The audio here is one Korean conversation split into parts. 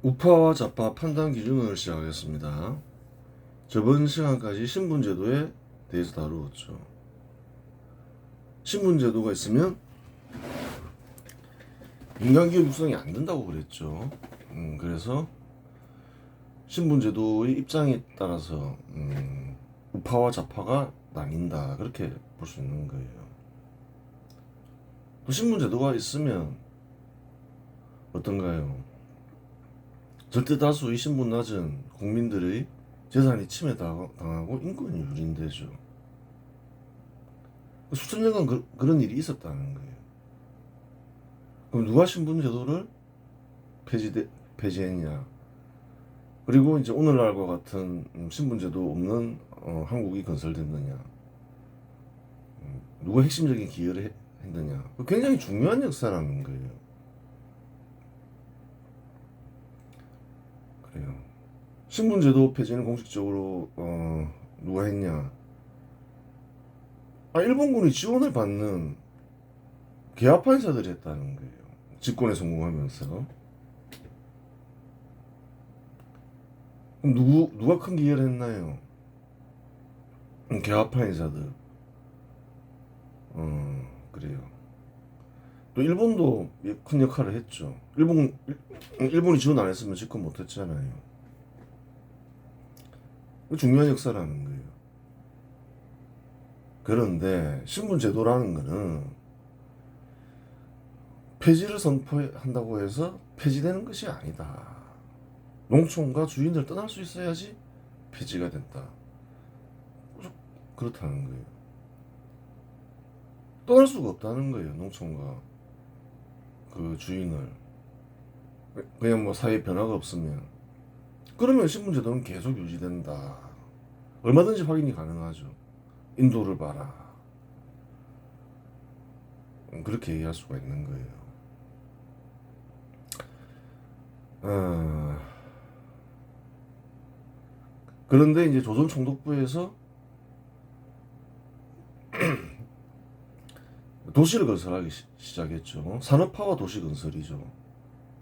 우파와 좌파 판단 기준을 시작하겠습니다. 저번 시간까지 신분제도에 대해서 다루었죠. 신분제도가 있으면 인간기업 육성이 안 된다고 그랬죠. 그래서 신분제도의 입장에 따라서 우파와 좌파가 나뉜다, 그렇게 볼 수 있는 거예요. 또 신분제도가 있으면 어떤가요? 절대 다수의 신분 낮은 국민들의 재산이 침해당하고 인권이 유린되죠. 수천 년간 그런 일이 있었다는 거예요. 그럼 누가 신분제도를 폐지했냐? 그리고 이제 오늘날과 같은 신분제도 없는 한국이 건설됐느냐? 누가 핵심적인 기여를 했느냐? 굉장히 중요한 역사라는 거예요. 그래요. 신분제도 폐지는 공식적으로 누가 했냐? 일본군이 지원을 받는 계엄파 인사들이 했다는 거예요. 집권에 성공하면서. 그럼 누가 큰 기여를 했나요? 계엄파 인사들. 그래요. 또 일본도 큰 역할을 했죠. 일본이 지원 안 했으면 집권 못 했잖아요. 중요한 역사라는 거예요. 그런데 신분제도라는 거는 폐지를 선포한다고 해서 폐지되는 것이 아니다. 농촌과 주인들 떠날 수 있어야지 폐지가 된다. 그렇다는 거예요. 떠날 수가 없다는 거예요. 농촌과 그 주인을. 그냥 뭐 사회 변화가 없으면. 그러면 신분제도는 계속 유지된다. 얼마든지 확인이 가능하죠. 인도를 봐라. 그렇게 얘기할 수가 있는 거예요. 그런데 이제 조선총독부에서 도시를 건설하기 시작했죠. 산업화와 도시 건설이죠.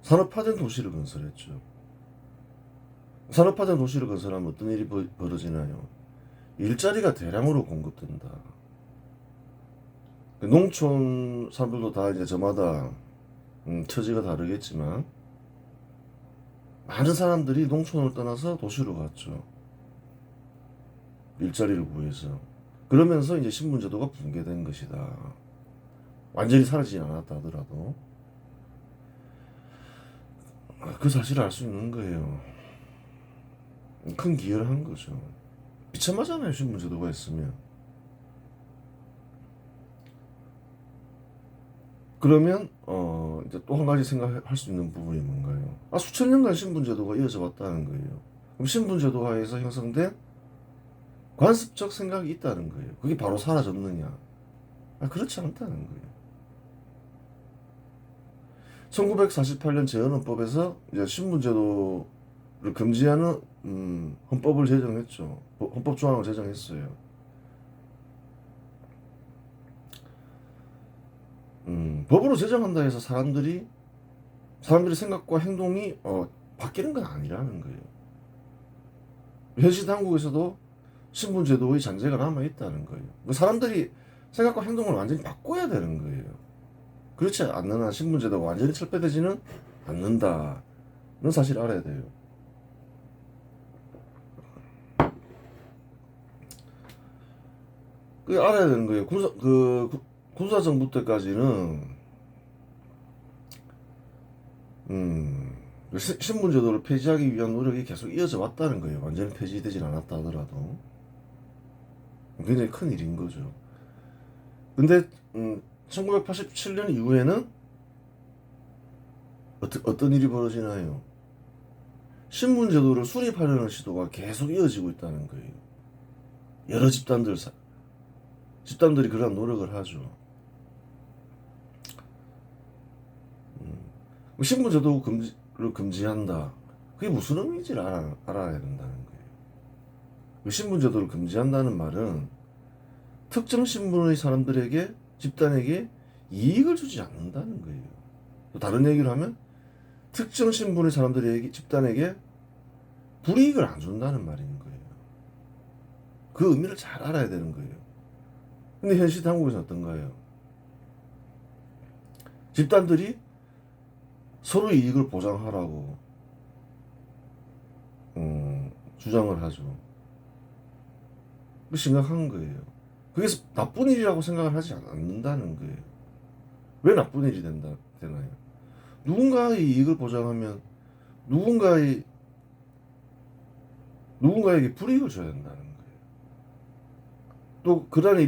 산업화된 도시를 건설했죠. 산업화된 도시를 건설하면 어떤 일이 벌어지나요? 일자리가 대량으로 공급된다. 농촌 사람들도 다 이제 저마다 처지가 다르겠지만 많은 사람들이 농촌을 떠나서 도시로 갔죠. 일자리를 구해서. 그러면서 이제 신분제도가 붕괴된 것이다. 완전히 사라지지 않았다 하더라도 그 사실을 알 수 있는 거예요. 큰 기여를 한 거죠. 비참하잖아요, 신분제도가 있으면. 그러면 이제 또 한 가지 생각할 수 있는 부분이 뭔가요? 수천 년간 신분제도가 이어져 왔다는 거예요. 그럼 신분제도 하에서 형성된 관습적 생각이 있다는 거예요. 그게 바로 사라졌느냐? 그렇지 않다는 거예요. 1948년 재헌헌법에서 이제 신분제도를 금지하는 헌법을 제정했죠. 헌법 조항을 제정했어요. 법으로 제정한다 해서 사람들이 생각과 행동이 바뀌는 건 아니라는 거예요. 현실 한국에서도 신분제도의 잔재가 남아있다는 거예요. 사람들이 생각과 행동을 완전히 바꿔야 되는 거예요. 그렇지 않는 한 신분제도가 완전히 철폐되지는 않는다는 사실을 알아야 돼요. 그 알아야 되는 거예요. 군사정부 때까지는 신분제도를 폐지하기 위한 노력이 계속 이어져 왔다는 거예요. 완전히 폐지되진 않았다 하더라도 굉장히 큰 일인 거죠. 근데 1987년 이후에는 어떤 일이 벌어지나요? 신분제도를 수립하려는 시도가 계속 이어지고 있다는 거예요. 여러 집단들이 그런 노력을 하죠. 신분제도를 금지한다. 그게 무슨 의미인지를 알아야 된다는 거예요. 신분제도를 금지한다는 말은 특정 신분의 집단에게 이익을 주지 않는다는 거예요. 또 다른 얘기를 하면 특정 신분의 사람들에게 집단에게 불이익을 안 준다는 말인 거예요. 그 의미를 잘 알아야 되는 거예요. 근데 현실 한국에서 어떤가요? 집단들이 서로 이익을 보장하라고 주장을 하죠. 심각한 거예요. 그게 나쁜 일이라고 생각을 하지 않는다는 거예요. 왜 나쁜 일이 되나요? 누군가의 이익을 보장하면 누군가에게 불이익을 줘야 된다는 거예요. 또 그러한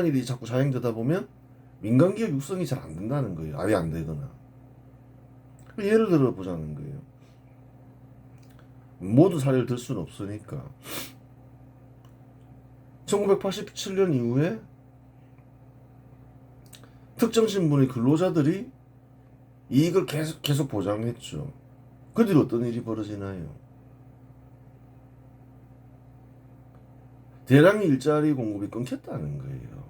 일이 자꾸 자행되다 보면 민간기업 육성이 잘 안 된다는 거예요. 아예 안 되거나. 예를 들어 보자는 거예요. 모든 사례를 들 수는 없으니까. 1987년 이후에 특정 신분의 근로자들이 이익을 계속 보장했죠. 그 뒤로 어떤 일이 벌어지나요? 대량의 일자리 공급이 끊겼다는 거예요.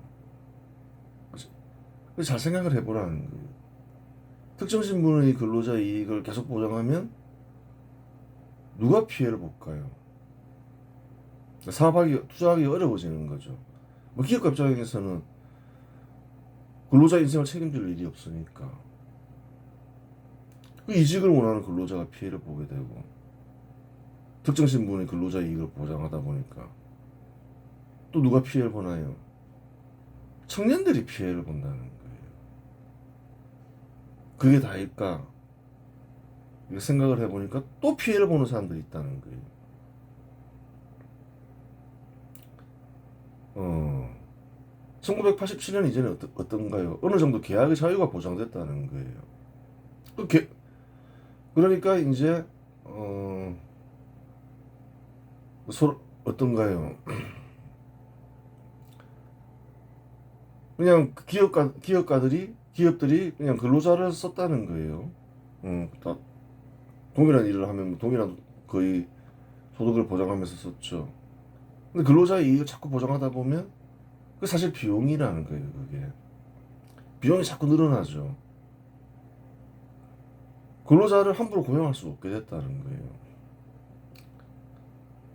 잘 생각을 해보라는 거예요. 특정 신분의 근로자 이익을 계속 보장하면 누가 피해를 볼까요? 투자하기 어려워지는 거죠. 뭐 기업가 입장에서는 근로자 인생을 책임질 일이 없으니까 그 이직을 원하는 근로자가 피해를 보게 되고 특정 신분의 근로자 이익을 보장하다 보니까 또 누가 피해를 보나요? 청년들이 피해를 본다는 거예요. 그게 다일까? 생각을 해보니까 또 피해를 보는 사람들이 있다는 거예요. 1987년 이전에 어떤가요? 어느 정도 계약의 자유가 보장됐다는 거예요. 그러니까 이제 어떤가요? 그냥 기업들이 그냥 근로자를 썼다는 거예요. 동일한 일을 하면 동일한 거의 소득을 보장하면서 썼죠. 근데 근로자의 이익을 자꾸 보장하다 보면 그 사실 비용이라는 거예요. 그게 비용이 자꾸 늘어나죠. 근로자를 함부로 고용할 수 없게 됐다는 거예요.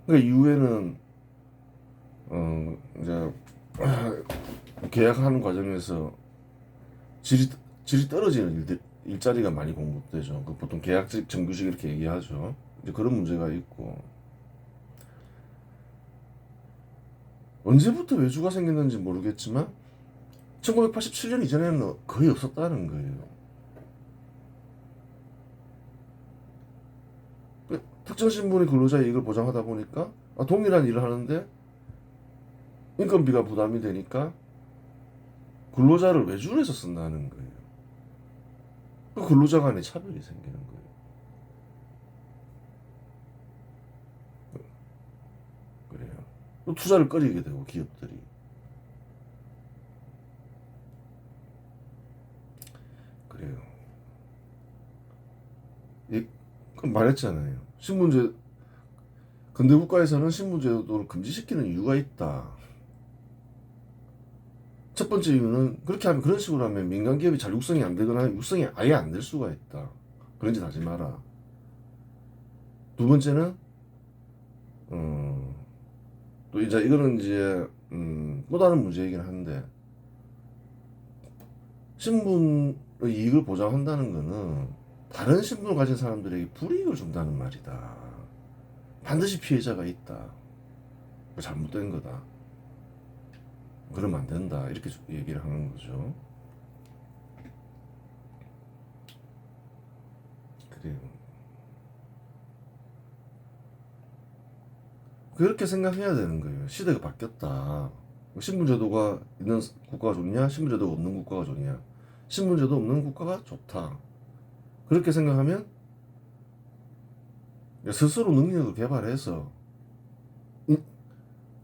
그러니까 이후에는 이제 계약하는 과정에서 질이 떨어지는 일자리가 많이 공급되죠. 그 보통 계약직, 정규직 이렇게 얘기하죠. 이제 그런 문제가 있고 언제부터 외주가 생겼는지 모르겠지만 1987년 이전에는 거의 없었다는 거예요. 특정 신분의 근로자 이익을 보장하다 보니까 동일한 일을 하는데 인건비가 부담이 되니까 근로자를 외주를 해서 쓴다는 거예요. 그 근로자 간의 차별이 생기는 거예요. 그래요. 또 투자를 꺼리게 되고 기업들이. 그래요. 그 말했잖아요. 근대 국가에서는 신분제도를 금지시키는 이유가 있다. 첫 번째 이유는 그런 식으로 하면 민간 기업이 잘 육성이 안 되거나 육성이 아예 안 될 수가 있다. 그런 짓 하지 마라. 두 번째는 또 이제 이거는 이제 또 다른 문제이긴 한데 신분의 이익을 보장한다는 거는 다른 신분을 가진 사람들에게 불이익을 준다는 말이다. 반드시 피해자가 있다. 잘못된 거다. 그러면 안 된다. 이렇게 얘기를 하는 거죠. 그래요. 그렇게 생각해야 되는 거예요. 시대가 바뀌었다. 신분제도가 있는 국가가 좋냐? 신분제도가 없는 국가가 좋냐? 신분제도 없는 국가가 좋다. 그렇게 생각하면 스스로 능력을 개발해서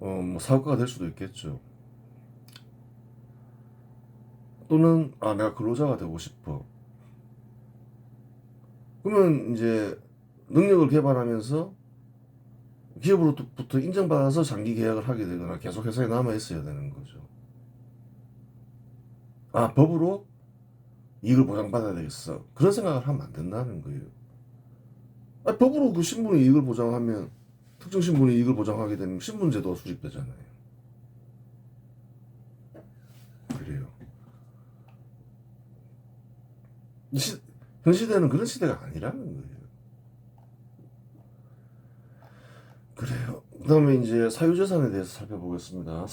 뭐 사업가가 될 수도 있겠죠. 또는 내가 근로자가 되고 싶어. 그러면 이제 능력을 개발하면서 기업으로부터 인정받아서 장기 계약을 하게 되거나 계속 회사에 남아 있어야 되는 거죠. 법으로 이익을 보장받아야 되겠어. 그런 생각을 하면 안 된다는 거예요. 법으로 그 신분의 이익을 보장하면 특정 신분의 이익을 보장하게 되면 신분제도가 수립되잖아요. 그래요. 현 시대는 그런 시대가 아니라는 거예요. 그래요. 그 다음에 이제 사유재산에 대해서 살펴보겠습니다.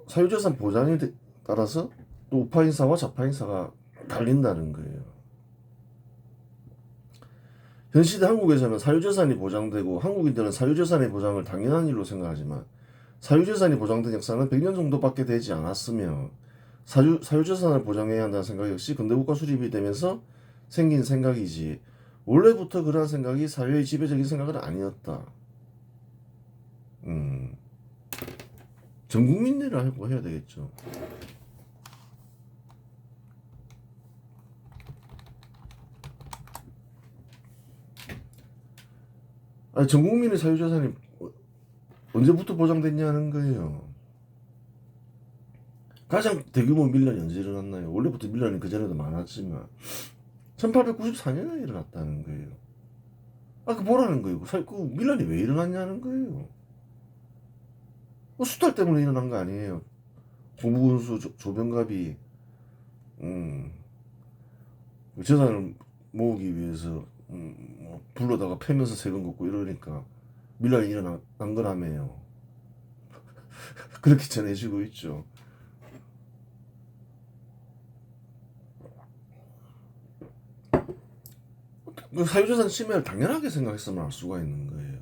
사유재산 보장에 따라서 또 우파인사와 좌파인사가 갈린다는 거예요. 현 시대 한국에서는 사유재산이 보장되고 한국인들은 사유재산의 보장을 당연한 일로 생각하지만 사유재산이 보장된 역사는 100년 정도밖에 되지 않았으며 사유재산을 보장해야 한다는 생각 역시 근대국가 수립이 되면서 생긴 생각이지 원래부터 그러한 생각이 사회의 지배적인 생각은 아니었다. 전 국민이라고 해야 되겠죠. 아니, 전 국민의 사유재산이 언제부터 보장됐냐는 거예요. 가장 대규모 밀란이 언제 일어났나요? 원래부터 밀란이 그전에도 많았지만 1894년에 일어났다는 거예요. 그 뭐라는 거예요? 그 밀란이 왜 일어났냐는 거예요. 수탈 때문에 일어난 거 아니에요. 고무군수 조병갑이 재산을 모으기 위해서 불러다가 패면서 세금 걷고 이러니까 밀란이 일어난 거라며요. 그렇게 전해지고 있죠. 사유재산 침해를 당연하게 생각했으면 알 수가 있는 거예요.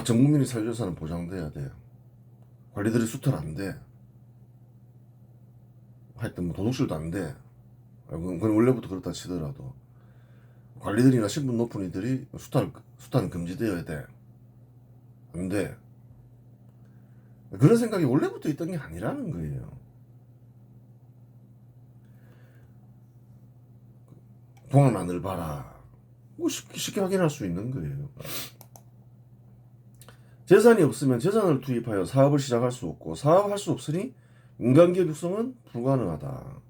전 국민이 사유재산은 보장돼야 돼. 관리들이 수탈 안 돼. 하여튼 도둑질도 안 돼. 그건 원래부터 그렇다 치더라도 관리들이나 신분 높은 이들이 수탈은 금지되어야 돼. 안 돼. 그런 생각이 원래부터 있던 게 아니라는 거예요. 동안만을 봐라. 쉽게 확인할 수 있는 거예요. 재산이 없으면 재산을 투입하여 사업을 시작할 수 없고 사업할 수 없으니 민간기업 육성은 불가능하다.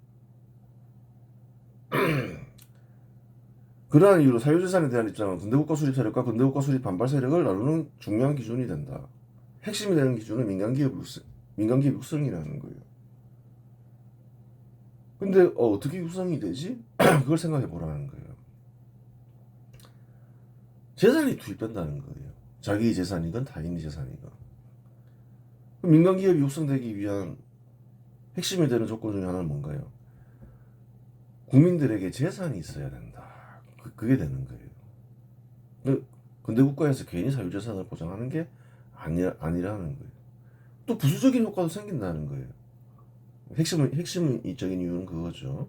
그러한 이유로 사유재산에 대한 입장은 근대국가 수립 세력과 근대국가 수립 반발 세력을 나누는 중요한 기준이 된다. 핵심이 되는 기준은 민간기업 육성이라는 거예요. 근데 어떻게 육성이 되지? 그걸 생각해 보라는 거예요. 재산이 투입된다는 거예요. 자기 재산이건 타인의 재산이건. 민간기업이 육성되기 위한 핵심이 되는 조건 중에 하나는 뭔가요? 국민들에게 재산이 있어야 된다. 그게 되는 거예요. 근데 국가에서 개인이 사유재산을 보장하는 게 아니라는 거예요. 또 부수적인 효과도 생긴다는 거예요. 핵심적인 이유는 그거죠.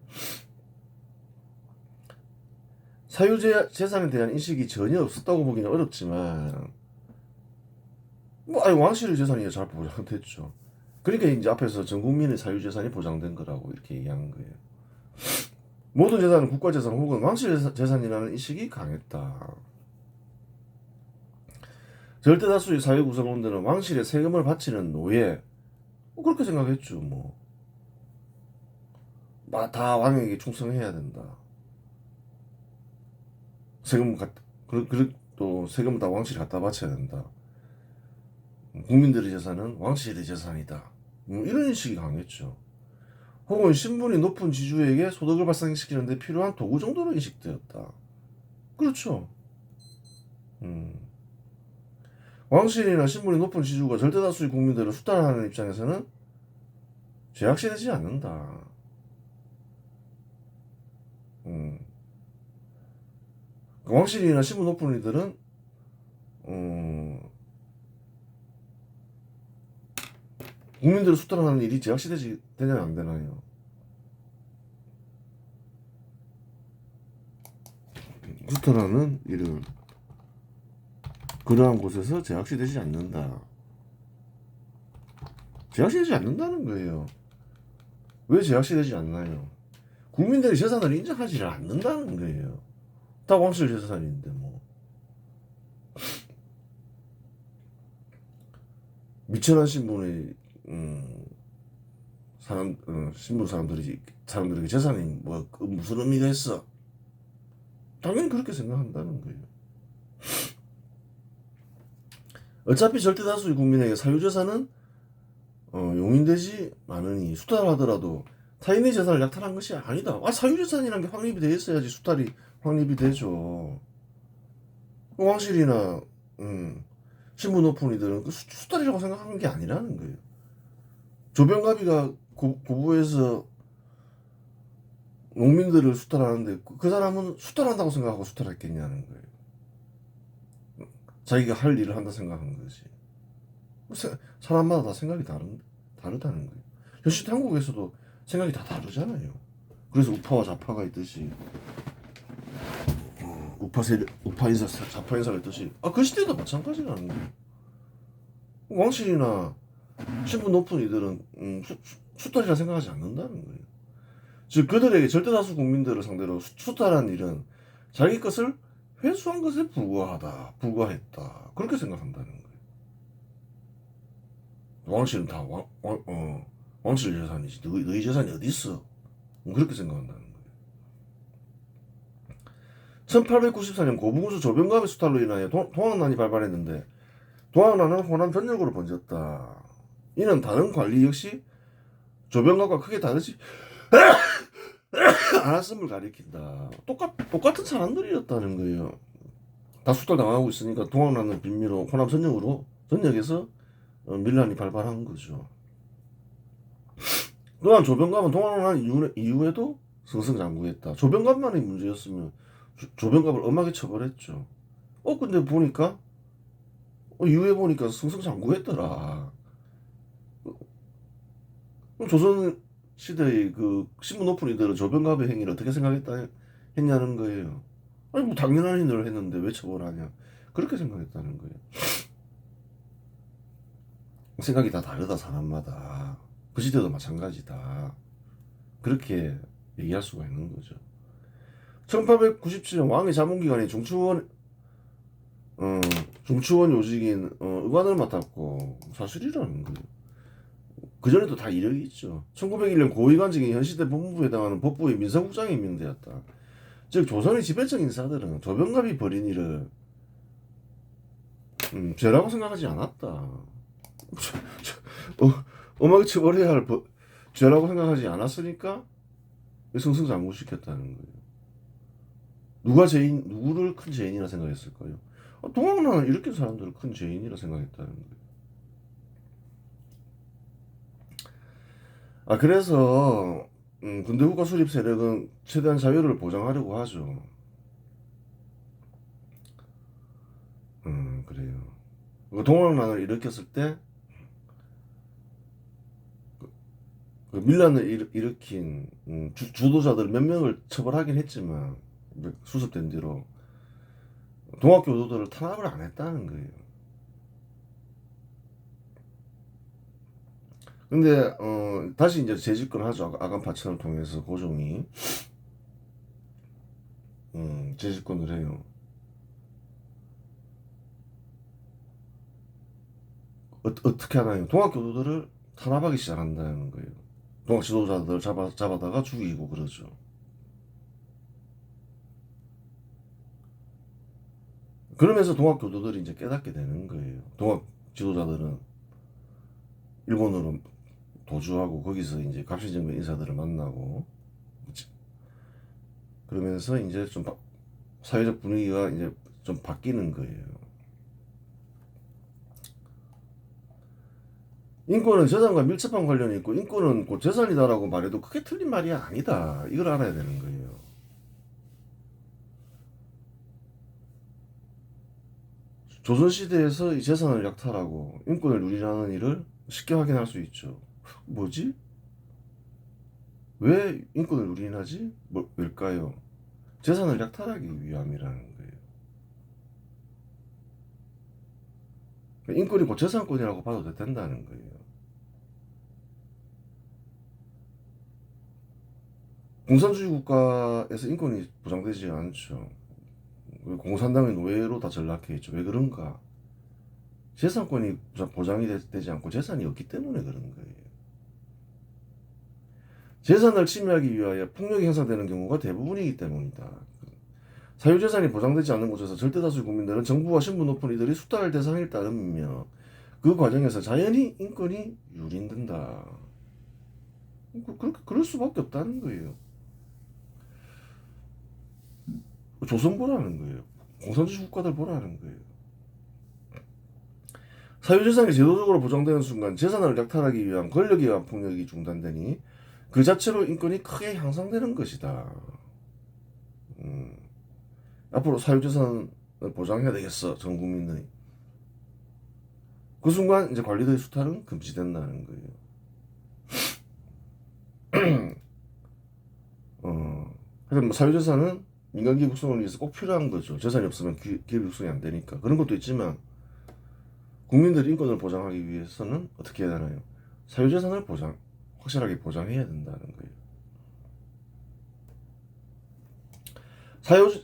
사유재산에 대한 인식이 전혀 없었다고 보기는 어렵지만 왕실의 재산이 잘 보장됐죠. 그러니까 이제 앞에서 전 국민의 사유재산이 보장된 거라고 이렇게 얘기하는 거예요. 모든 재산은 국가재산 혹은 왕실 재산이라는 인식이 강했다. 절대다수의 사회 구성원들은 왕실에 세금을 바치는 노예, 그렇게 생각했죠. 다 왕에게 충성해야 된다. 또 세금을 다 왕실에 갖다 바쳐야 된다. 국민들의 재산은 왕실의 재산이다. 이런 인식이 강했죠. 혹은 신분이 높은 지주에게 소득을 발생시키는 데 필요한 도구 정도로 인식되었다. 그렇죠. 왕실이나 신분이 높은 지주가 절대다수의 국민들을 수탈하는 입장에서는 죄악시되지 않는다. 왕실이나 신분 높은 이들은 국민들을 수탈하는 일이 죄악시되지 되냐면 안 되나요? 수탈하는 일은 그러한 곳에서 죄악시되지 않는다. 죄악시되지 않는다는 거예요. 왜 죄악시되지 않나요? 국민들의 재산을 인정하지 않는다는 거예요. 다 왕실 재산인데 미천한 신분의 신분 사람들에게 재산이 무슨 의미가 있어? 당연히 그렇게 생각한다는 거예요. 어차피 절대 다수의 국민에게 사유재산은 용인되지 않으니 수탈을 하더라도 타인의 재산을 약탈한 것이 아니다. 사유재산이란 게 확립이 돼 있어야지 수탈이 확립이 되죠. 왕실이나 신분 높은 이들은 수탈이라고 생각하는 게 아니라는 거예요. 조병갑이가 고부에서 농민들을 수탈하는데 그 사람은 수탈한다고 생각하고 수탈했겠냐는 거예요. 자기가 할 일을 한다 생각한 거지. 사람마다 다 생각이 다르다는 거예요. 현실 한국에서도 생각이 다 다르잖아요. 그래서 우파와 좌파가 있듯이 우파 인사, 좌파 인사가 있듯이 그 시대도 마찬가지라는 거예요. 왕실이나 신분 높은 이들은 수탈이라 생각하지 않는다는 거예요. 즉 그들에게 절대다수 국민들을 상대로 수탈한 일은 자기 것을 회수한 것에 불과했다. 그렇게 생각한다는 거예요. 왕실은 다 왕실 재산이지. 너희 재산이 어디 있어? 그렇게 생각한다는 거예요. 1894년 고부군수 조병갑의 수탈로 인하여 동학난이 발발했는데 동학난은 호남 전역으로 번졌다. 이는 다른 관리 역시 조병갑과 크게 다르지 않았음을 가리킨다. 똑같은 사람들이었다는 거예요. 다 수탈당하고 있으니까 동학난은 빈미로 호남 전역에서 밀란이 발발한 거죠. 또한 조병갑은 동학난 이후에도 승승장구했다. 조병갑만의 문제였으면 조병갑을 엄하게 처벌했죠. 근데 보니까 이후에 보니까 승승장구했더라. 조선 시대의 그 신분 높은 이들은 조병갑의 행위를 어떻게 했냐는 거예요. 뭐 당연한 일을 했는데 왜 처벌하냐. 그렇게 생각했다는 거예요. 생각이 다 다르다, 사람마다. 그 시대도 마찬가지다. 그렇게 얘기할 수가 있는 거죠. 1897년 왕의 자문기관이 중추원 요직인 의관을 맡았고 사실이라는 거예요. 그전에도 다 이력이 있죠. 1901년 고위관직인 현시대 법무부에 해당하는 법부의 민사국장이 임명되었다. 즉 조선의 지배적 인사들은 조병갑이 벌인 일을 죄라고 생각하지 않았다. 엄하게 처벌해야 할 죄라고 생각하지 않았으니까 승승장구시켰다는 거예요. 누구를 큰 죄인이라 생각했을까요? 동학난을 일으킨 사람들을 큰 죄인이라 생각했다는 거예요. 그래서 군대국가 수립 세력은 최대한 자유를 보장하려고 하죠. 그래요. 동학난을 일으켰을 때 그 밀란을 일으킨 주도자들 몇 명을 처벌하긴 했지만 수습된 뒤로 동학교도들을 탄압을 안 했다는 거예요. 근데 다시 이제 재집권하죠. 아간파천을 통해서 고종이 재집권을 해요. 어떻게 하나요? 동학교도들을 탄압하기 시작한다는 거예요. 동학 지도자들 잡아다가 죽이고 그러죠. 그러면서 동학교도들이 이제 깨닫게 되는 거예요. 동학 지도자들은 일본으로 도주하고 거기서 이제 갑신정변 인사들을 만나고 그러면서 이제 좀 사회적 분위기가 이제 좀 바뀌는 거예요. 인권은 재산과 밀접한 관련이 있고 인권은 곧 재산이다라고 말해도 그게 틀린 말이 아니다. 이걸 알아야 되는 거예요. 조선시대에서 이 재산을 약탈하고 인권을 누리라는 일을 쉽게 확인할 수 있죠. 뭐지? 왜 인권을 누리나지? 왜일까요? 재산을 약탈하기 위함이라는 거예요. 인권이 곧 재산권이라고 봐도 된다는 거예요. 공산주의 국가에서 인권이 보장되지 않죠. 공산당의 노예로 다 전락해 있죠. 왜 그런가? 재산권이 보장이 되지 않고 재산이 없기 때문에 그런 거예요. 재산을 침해하기 위하여 폭력이 형성되는 경우가 대부분이기 때문이다. 사유재산이 보장되지 않는 곳에서 절대다수의 국민들은 정부와 신분 높은 이들이 수탈할 대상일 따름이며 그 과정에서 자연히 인권이 유린된다. 그렇게 그럴 수밖에 없다는 거예요. 조선 보라는 거예요. 공산주의 국가들 보라는 거예요. 사유재산이 제도적으로 보장되는 순간 재산을 약탈하기 위한 권력에 의한 폭력이 중단되니 그 자체로 인권이 크게 향상되는 것이다. 앞으로 사유재산을 보장해야 되겠어, 전 국민의. 그 순간 이제 관리들의 수탈은 금지된다는 거예요. 그래서 뭐 사유재산은 민간기업 육성을 위해서 꼭 필요한 거죠. 재산이 없으면 기업 육성이 안 되니까. 그런 것도 있지만 국민들의 인권을 보장하기 위해서는 어떻게 해야 되나요? 사유재산을 확실하게 보장해야 된다는 거예요.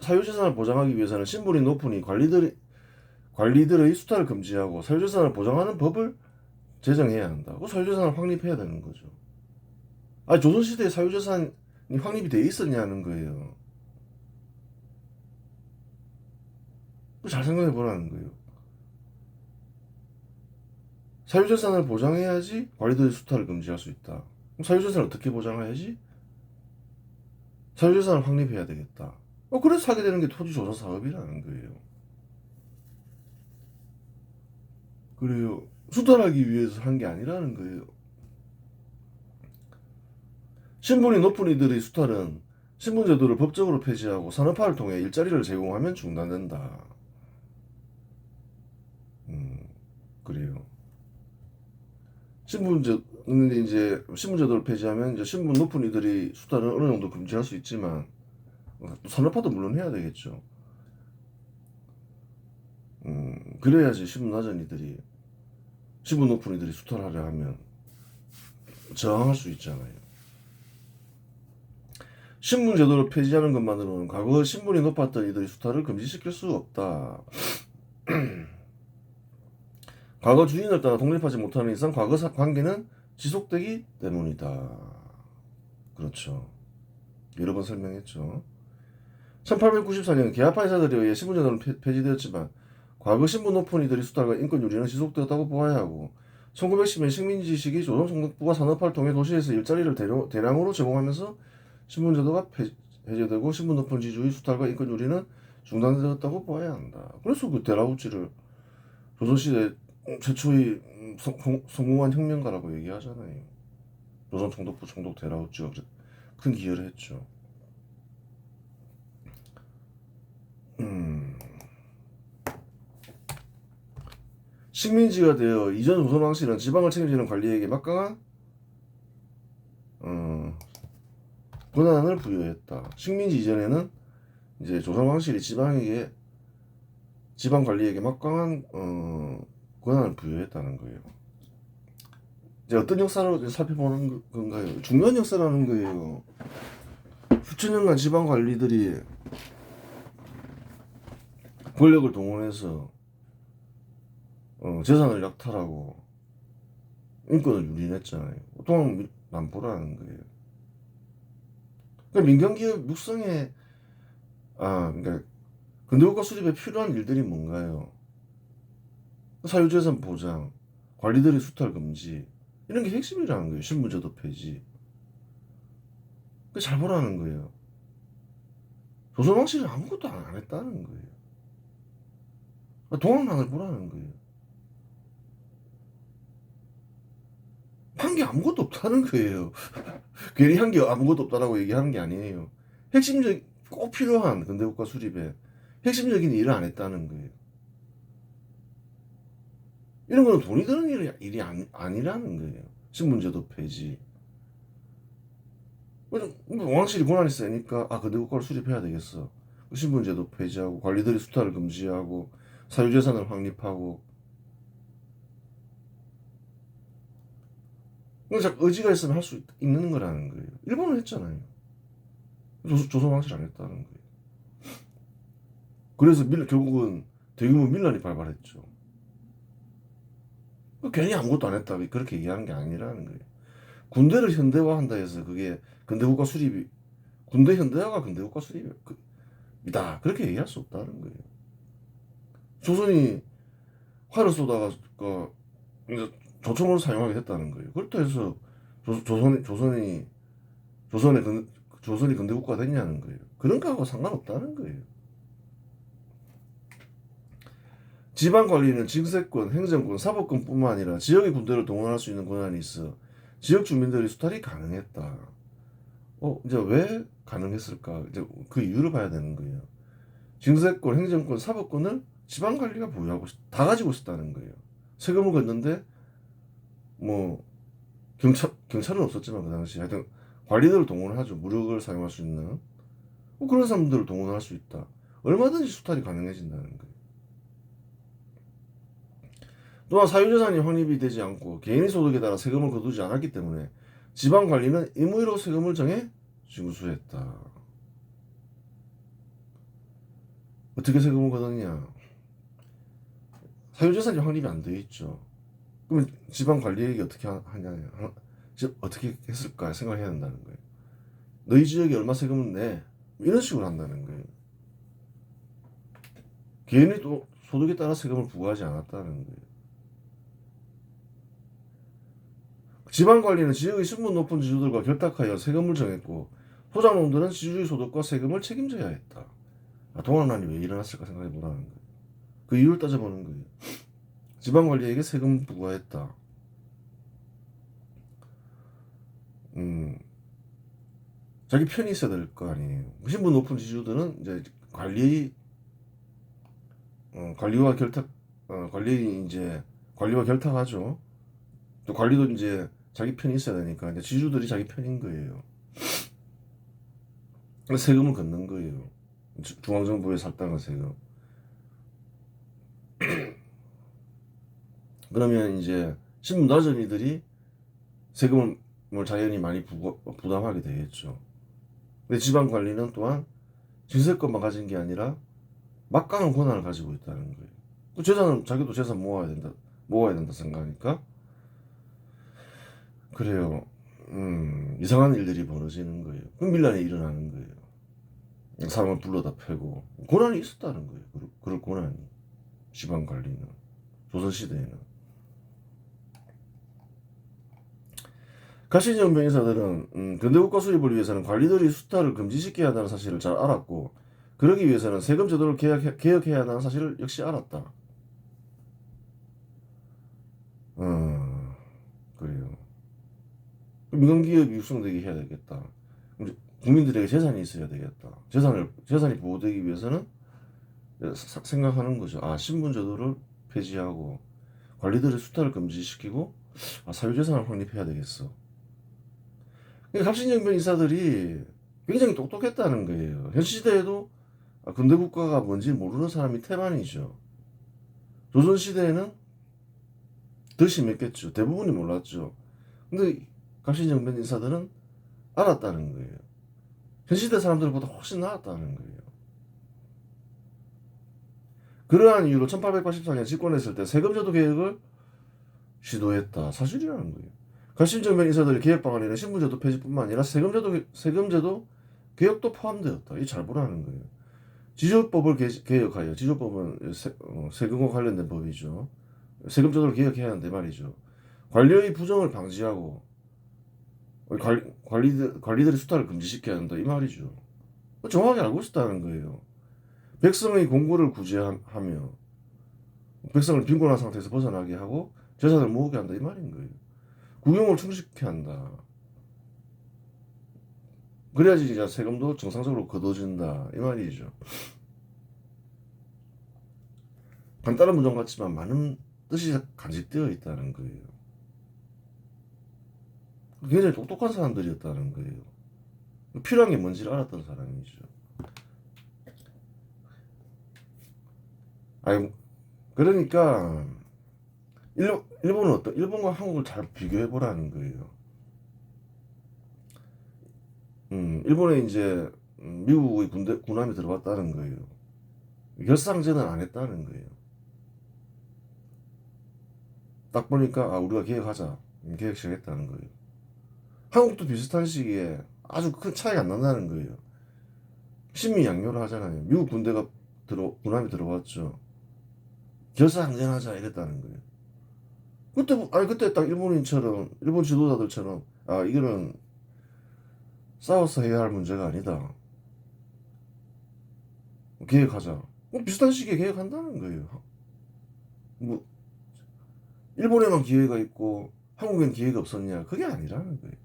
사유재산을 보장하기 위해서는 신분이 높으니 관리들의 수탈을 금지하고 사유재산을 보장하는 법을 제정해야 한다. 사유재산을 확립해야 되는 거죠. 조선시대에 사유재산이 확립이 돼 있었냐는 거예요. 잘 생각해 보라는 거예요. 사유재산을 보장해야지 관리들의 수탈을 금지할 수 있다. 그럼 사유재산을 어떻게 보장해야지? 사유재산을 확립해야 되겠다. 그래서 하게 되는 게 토지조사 사업이라는 거예요. 그래요. 수탈하기 위해서 한 게 아니라는 거예요. 신분이 높은 이들의 수탈은 신분제도를 법적으로 폐지하고 산업화를 통해 일자리를 제공하면 중단된다. 그래요. 근데 이제 신분제도를 폐지하면 이제 신분 높은 이들이 수탈을 어느 정도 금지할 수 있지만 산업화도 물론 해야 되겠죠. 그래야지 신분 낮은 이들이 신분 높은 이들이 수탈하려 하면 저항할 수 있잖아요. 신분제도를 폐지하는 것만으로는 과거 신분이 높았던 이들의 수탈을 금지시킬 수 없다. 과거 주인을 따라 독립하지 못하는 이상 과거 관계는 지속되기 때문이다. 그렇죠. 여러 번 설명했죠. 1894년 계합파 이사들에 의해 신분제도는 폐지되었지만 과거 신분 높은 이들의 수탈과 인권 유린은 지속되었다고 보아야 하고 1910년 식민지 시기 조선총독부가 산업화를 통해 도시에서 일자리를 대량으로 제공하면서 신분제도가 폐지되고 신분 높은 지주의 수탈과 인권 유린은 중단되었다고 보아야 한다. 그래서 그 데라우치를 조선시대 최초의 성공한 혁명가라고 얘기하잖아요. 조선총독부 총독 데라우치가 큰 기여를 했죠. 식민지가 되어 이전 조선 왕실은 지방을 책임지는 관리에게 막강한 권한을 부여했다. 식민지 이전에는 이제 조선 왕실이 지방 관리에게 막강한 권한을 부여했다는 거예요. 이제 어떤 역사로 살펴보는 건가요? 중요한 역사라는 거예요. 수천 년간 지방 관리들이 권력을 동원해서 재산을 약탈하고 인권을 유린했잖아요. 그동안 남보라는 거예요. 그러니까 민간기업 육성에 그러니까 근대국가 수립에 필요한 일들이 뭔가요? 사유재산 보장, 관리들의 수탈 금지 이런 게 핵심이라는 거예요. 신분제도 폐지. 잘 보라는 거예요. 조선 왕실은 아무것도 안 했다는 거예요. 동학난을 보라는 거예요. 한 게 아무것도 없다는 거예요. 괜히 한 게 아무것도 없다라고 얘기하는 게 아니에요. 꼭 필요한 근대국가 수립에 핵심적인 일을 안 했다는 거예요. 이런 거는 돈이 드는 일이 아니라는 거예요. 신분제도 폐지. 왕실이 권한이 세니까 근대국가를 수립해야 되겠어. 신분제도 폐지하고 관리들의 수탈을 금지하고 사유재산을 확립하고 의지가 있으면 할 수 있는 거라는 거예요. 일본은 했잖아요. 조선 왕실 안 했다는 거예요. 그래서 결국은 대규모 밀란이 발발했죠. 괜히 아무것도 안 했다 그렇게 얘기하는 게 아니라는 거예요. 군대를 현대화한다 해서 그게 근대국가 수립이 군대 현대화가 근대국가 수립이다 그렇게 얘기할 수 없다는 거예요. 조선이 활을 쏘다가 이제 조총을 사용하게 됐다는 거예요. 그렇다 해서 조선이 근대국가 됐냐는 거예요. 그런 거하고 상관없다는 거예요. 지방관리는 징세권, 행정권, 사법권뿐만 아니라 지역의 군대를 동원할 수 있는 권한이 있어 지역 주민들이 수탈이 가능했다. 이제 왜 가능했을까? 이제 그 이유를 봐야 되는 거예요. 징세권, 행정권, 사법권을 지방관리가 보유하고 다 가지고 있었다는 거예요. 세금을 걷는데 뭐 경찰은 없었지만 그 당시 하여튼 관리들을 동원하죠. 무력을 사용할 수 있는 그런 사람들을 동원할 수 있다. 얼마든지 수탈이 가능해진다는 거예요. 또한 사유재산이 확립이 되지 않고 개인의 소득에 따라 세금을 거두지 않았기 때문에 지방관리는 임의로 세금을 정해 징수했다. 어떻게 세금을 거뒀냐? 사유재산이 확립이 안 되어 있죠. 그러면 지방관리에게 어떻게 하냐? 어떻게 했을까 생각해야 된다는 거예요. 너희 지역에 얼마 세금을 내? 이런 식으로 한다는 거예요. 개인의 또 소득에 따라 세금을 부과하지 않았다는 거예요. 지방관리는 지역의 신분 높은 지주들과 결탁하여 세금을 정했고 소장농들은 지주의 소득과 세금을 책임져야 했다. 동학난이 왜 일어났을까 생각해 보라는 거예요. 그 이유를 따져보는 거예요. 지방관리에게 세금을 부과했다. 자기 편이 있어야 될 거 아니에요. 신분 높은 지주들은 이제 관리와 결탁하죠. 또 관리도 이제 자기 편이 있어야 되니까 이제 지주들이 자기 편인 거예요. 세금을 걷는 거예요. 중앙정부에 살당한 세금. 그러면 이제 신분 낮은 이들이 세금을 자연히 많이 부담하게 되겠죠. 근데 지방관리는 또한 징세권만 가진 게 아니라 막강한 권한을 가지고 있다는 거예요. 또 자기도 재산 모아야 된다 생각하니까 그래요. 이상한 일들이 벌어지는 거예요. 그럼 밀란이 일어나는 거예요. 사람을 불러다 패고 권한이 있었다는 거예요. 그럴 권한이 지방관리는 조선시대에는. 가시지원 변호사들은 근대국가 수립을 위해서는 관리들이 수탈을 금지시켜야 한다는 사실을 잘 알았고 그러기 위해서는 세금 제도를 개혁해야 한다는 사실을 역시 알았다. 그래요. 민간기업이 육성되게 해야 되겠다. 국민들에게 재산이 있어야 되겠다. 재산이 보호되기 위해서는 생각하는 거죠. 신분제도를 폐지하고 관리들의 수탈을 금지시키고 사유재산을 확립해야 되겠어. 갑신정변 이사들이 굉장히 똑똑했다는 거예요. 현 시대에도 근대국가가 뭔지 모르는 사람이 태반이죠. 조선시대에는 더 심했겠죠. 대부분이 몰랐죠. 근데 갑신정변 인사들은 알았다는 거예요. 현 시대 사람들보다 훨씬 나았다는 거예요. 그러한 이유로 1884년 집권했을 때 세금제도 개혁을 시도했다. 사실이라는 거예요. 갑신정변 인사들의 개혁 방안에는 신분제도 폐지뿐만 아니라 세금제도 개혁도 포함되었다. 이 잘 보라는 거예요. 지조법을 개혁하여 지조법은 세금과 관련된 법이죠. 세금제도를 개혁해야 하는데 말이죠. 관리의 부정을 방지하고 관리들의 수탈을 금지시켜야 한다 이 말이죠. 정확히 알고 있었다는 거예요. 백성의 공고를 구제하며 백성을 빈곤한 상태에서 벗어나게 하고 재산을 모으게 한다 이 말인 거예요. 국용을 충실케 한다. 그래야지 이제 세금도 정상적으로 거둬진다 이 말이죠. 간단한 문장 같지만 많은 뜻이 간직되어 있다는 거예요. 굉장히 똑똑한 사람들이었다는 거예요. 필요한 게 뭔지를 알았던 사람이죠. 그러니까 일본과 한국을 잘 비교해 보라는 거예요. 일본에 이제 미국의 군함이 들어갔다는 거예요. 결상제는 안 했다는 거예요. 딱 보니까 우리가 개혁하자. 개혁 시작했다는 거예요. 한국도 비슷한 시기에 아주 큰 차이가 안 난다는 거예요. 신민양요를 하잖아요. 미국 군함이 들어왔죠. 결사항전하자 이랬다는 거예요. 그때 딱 일본인처럼, 일본 지도자들처럼, 아, 이거는 싸워서 해야 할 문제가 아니다. 계획하자. 비슷한 시기에 계획한다는 거예요. 뭐, 일본에만 기회가 있고, 한국엔 기회가 없었냐? 그게 아니라는 거예요.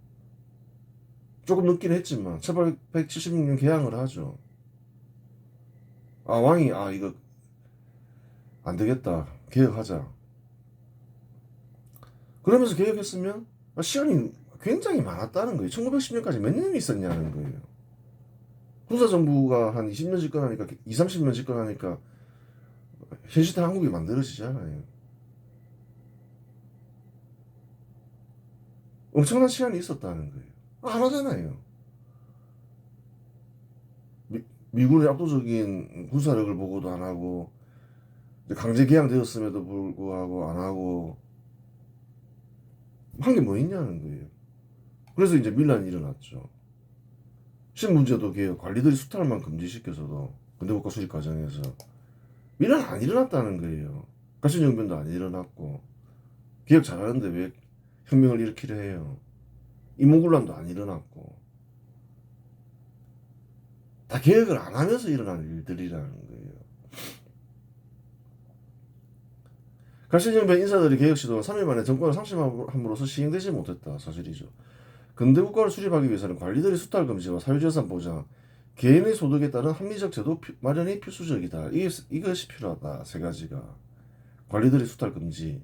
조금 늦긴 했지만, 1876년 개항을 하죠. 아, 왕이, 아, 이거, 안 되겠다. 개혁하자. 그러면서 개혁했으면, 시간이 굉장히 많았다는 거예요. 1910년까지 몇 년이 있었냐는 거예요. 군사정부가 한 20년 집권하니까, 2, 30년 집권하니까, 현 시대 한국이 만들어지잖아요. 엄청난 시간이 있었다는 거예요. 안 하잖아요. 미군의 압도적인 군사력을 보고도 안 하고, 강제 개항되었음에도 불구하고 안 하고, 한 게 뭐 있냐는 거예요. 그래서 이제 밀란이 일어났죠. 신문제도 개혁, 관리들이 수탈만 금지시켜서도 근대국가 수립 과정에서 밀란 안 일어났다는 거예요. 가신정변도 안 일어났고, 개혁 잘하는데 왜 혁명을 일으키려 해요. 이모군란도 안 일어났고, 다 개혁을 안 하면서 일어난 일들이라는 거예요. 가신정변 인사들의 개혁 시도는 3일 만에 정권을 상실함으로써 시행되지 못했다 사실이죠. 근대 국가를 수립하기 위해서는 관리들의 수탈 금지와 사유재산 보장, 개인의 소득에 따른 합리적 제도 마련이 필수적이다. 이것이 필요하다. 세 가지가. 관리들의 수탈 금지,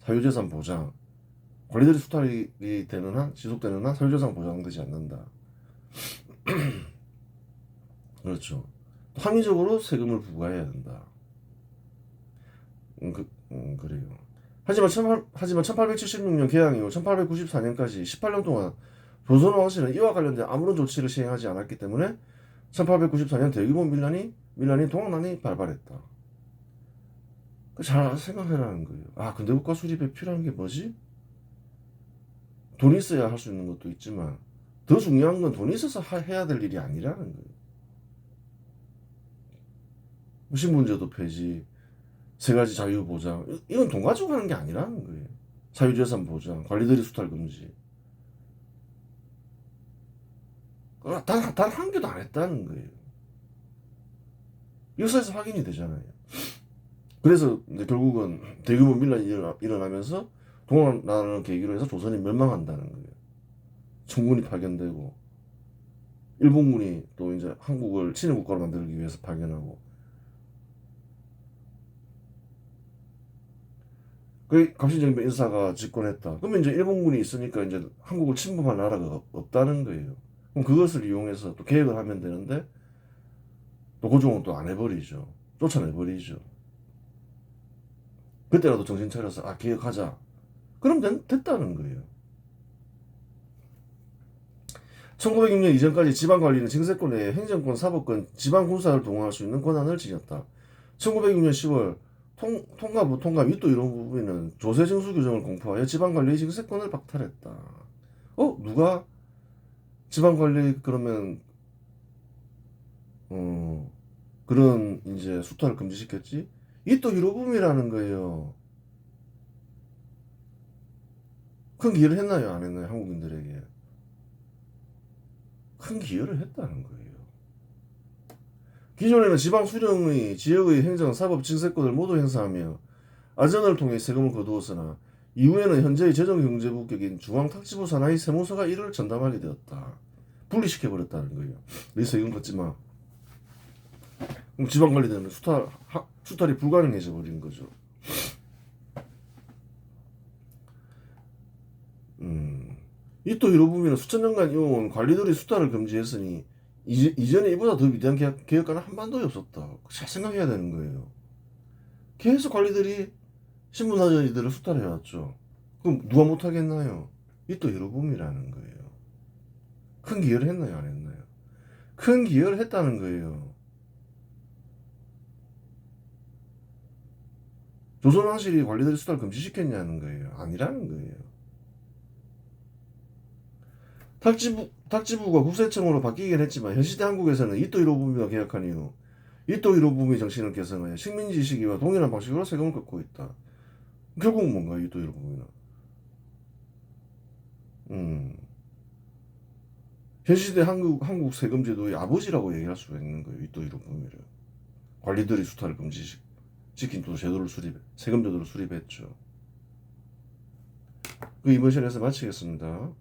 사유재산 보장, 관리들이 수탈이 되는 한, 지속되는 한 사유재산 보장되지 않는다. 그렇죠. 합리적으로 세금을 부과해야 된다. 그래요. 하지만 1876년 개항 이후 1894년까지 18년 동안 조선 왕실은 이와 관련된 아무런 조치를 시행하지 않았기 때문에 1894년 대규모 밀란이 동학난이 발발했다. 잘 생각해라는 거예요. 아, 근데 국가 수립에 필요한 게 뭐지? 돈이 있어야 할 수 있는 것도 있지만 더 중요한 건 돈이 있어서 해야 될 일이 아니라는 거예요. 신분제도 폐지, 세 가지 자유 보장, 이건 돈 가지고 하는 게 아니라는 거예요. 사유재산 보장, 관리들이 수탈 금지. 단 한 개도 안 했다는 거예요. 역사에서 확인이 되잖아요. 그래서 이제 결국은 대규모 밀란이 일어나면서 동학나라를 계기로 해서 조선이 멸망한다는 거예요. 청군이 파견되고 일본군이 또 이제 한국을 친일 국가로 만들기 위해서 파견하고 그 갑신정변 인사가 집권했다. 그러면 이제 일본군이 있으니까 이제 한국을 침범할 나라가 없다는 거예요. 그럼 그것을 이용해서 또 개혁을 하면 되는데 또 고종은 또 안 해버리죠. 쫓아내버리죠. 그때라도 정신 차려서 아 개혁하자. 그럼 됐다는 거예요. 1906년 이전까지 지방관리는 징세권 내에 행정권, 사법권, 지방군사를 동원할 수 있는 권한을 지녔다. 1906년 10월 통가부, 통감, 이또 이런 부분에는 조세징수 규정을 공포하여 지방관리의 징세권을 박탈했다. 누가 지방관리 그러면 그런 이제 수탈을 금지시켰지? 이또 히로부미라는 거예요. 큰 기여를 했나요? 안 했나요? 한국인들에게. 큰 기여를 했다는 거예요. 기존에는 지방 수령의 지역의 행정, 사법, 징세권을 모두 행사하며 아전을 통해 세금을 거두었으나 이후에는 현재의 재정경제부격인 중앙탁지부 산하의 세무서가 이를 전담하게 되었다. 분리시켜버렸다는 거예요. 네 세금 걷지 마. 그럼 지방관리되는 수탈이 불가능해져 버린 거죠. 이또 히로부미는 수천 년간 이어온 관리들이 수탈을 금지했으니 이전에 이보다 더 위대한 개혁가는 한반도에 없었다. 잘 생각해야 되는 거예요. 계속 관리들이 신분하자이들을 수탈해왔죠. 그럼 누가 못하겠나요? 이또 히로부미라는 거예요. 큰 기여를 했나요? 안 했나요? 큰 기여를 했다는 거예요. 조선왕실이 관리들이 수탈 금지시켰냐는 거예요. 아니라는 거예요. 탁지부가 국세청으로 바뀌긴 했지만 현 시대 한국에서는 이토 히로부미와 계약한 이후 이토 히로부미 정신을 개성하여 식민지 시기와 동일한 방식으로 세금을 걷고 있다. 결국은 뭔가 이토 히로부미는 현 시대 한국 세금 제도의 아버지라고 얘기할 수가 있는 거예요. 이토 히로부미를. 관리들이 수탈을 금지시킨 또 제도를 세금 제도를 수립했죠. 그 이번 시간에서 마치겠습니다.